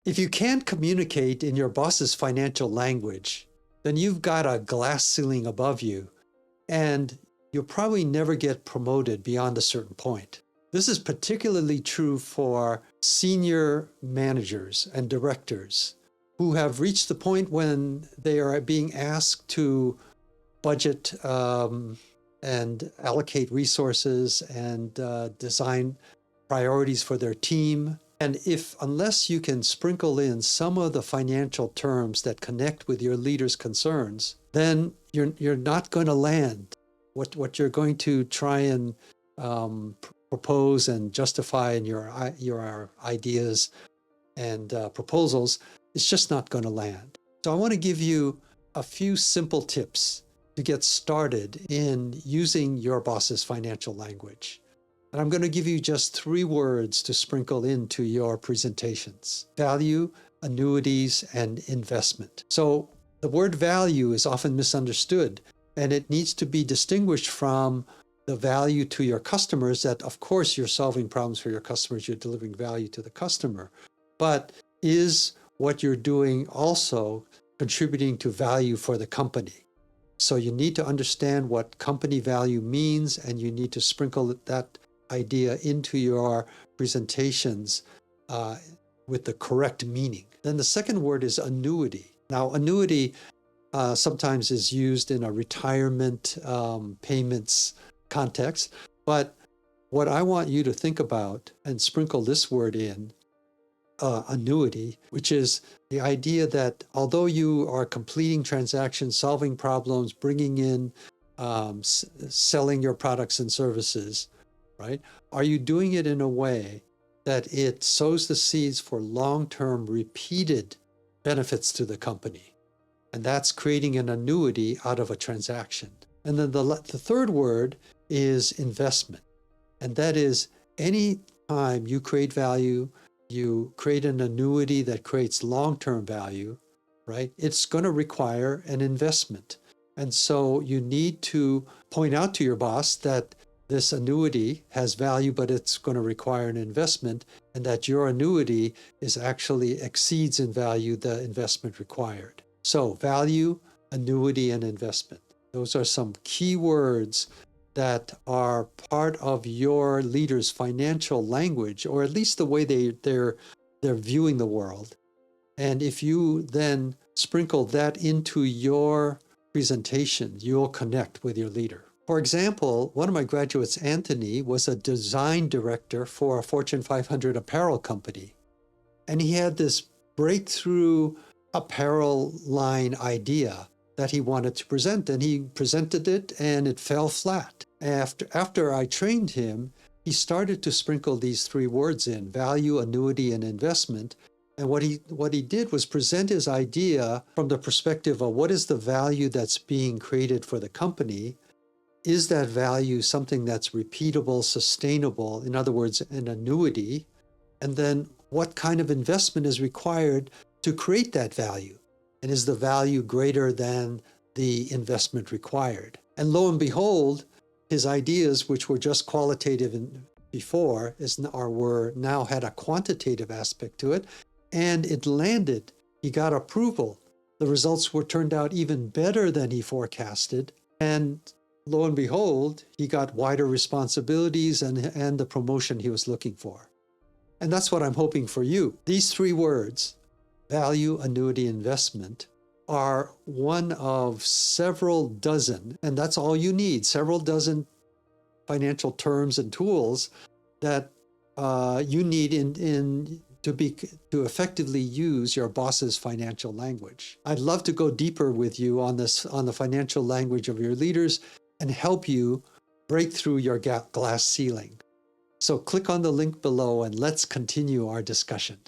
If you can't communicate in your boss's financial language, then you've got a glass ceiling above you, and you'll probably never get promoted beyond a certain point. This is particularly true for senior managers and directors who have reached the point when they are being asked to budget and allocate resources and design priorities for their team. And unless you can sprinkle in some of the financial terms that connect with your leader's concerns, then you're not going to land. What you're going to try and propose and justify in your ideas and proposals, it's just not going to land. So I want to give you a few simple tips to get started in using your boss's financial language. And I'm going to give you just 3 words to sprinkle into your presentations: value, annuities, and investment. So the word value is often misunderstood, and it needs to be distinguished from the value to your customers, that of course you're solving problems for your customers, you're delivering value to the customer. But is what you're doing also contributing to value for the company? So you need to understand what company value means, and you need to sprinkle that idea into your presentations with the correct meaning. Then the second word is annuity. Now, annuity sometimes is used in a retirement payments context, but what I want you to think about and sprinkle this word in, annuity, which is the idea that although you are completing transactions, solving problems, bringing in, selling your products and services, right? Are you doing it in a way that it sows the seeds for long-term repeated benefits to the company? And that's creating an annuity out of a transaction. And then the third word is investment. And that is, any time you create value, you create an annuity that creates long-term value, right? It's going to require an investment. And so you need to point out to your boss that this annuity has value, but it's going to require an investment, and that your annuity is actually exceeds in value the investment required. So value, annuity, and investment. Those are some key words that are part of your leader's financial language, or at least the way they're viewing the world. And if you then sprinkle that into your presentation, you'll connect with your leader. For example, one of my graduates, Anthony, was a design director for a Fortune 500 apparel company. And he had this breakthrough apparel line idea that he wanted to present. And he presented it, and it fell flat. After I trained him, he started to sprinkle these 3 words in: value, annuity, and investment. And what he did was present his idea from the perspective of what is the value that's being created for the company. Is that value something that's repeatable, sustainable, in other words, an annuity? And then what kind of investment is required to create that value? And is the value greater than the investment required? And lo and behold, his ideas, which were just qualitative before, were now had a quantitative aspect to it, and it landed. He got approval. The results turned out even better than he forecasted, and lo and behold, he got wider responsibilities and the promotion he was looking for. And that's what I'm hoping for you. These 3 words, value, annuity, investment, are one of several dozen, and that's all you need, several dozen financial terms and tools that you need to effectively use your boss's financial language. I'd love to go deeper with you on the financial language of your leaders and help you break through your glass ceiling. So click on the link below and let's continue our discussion.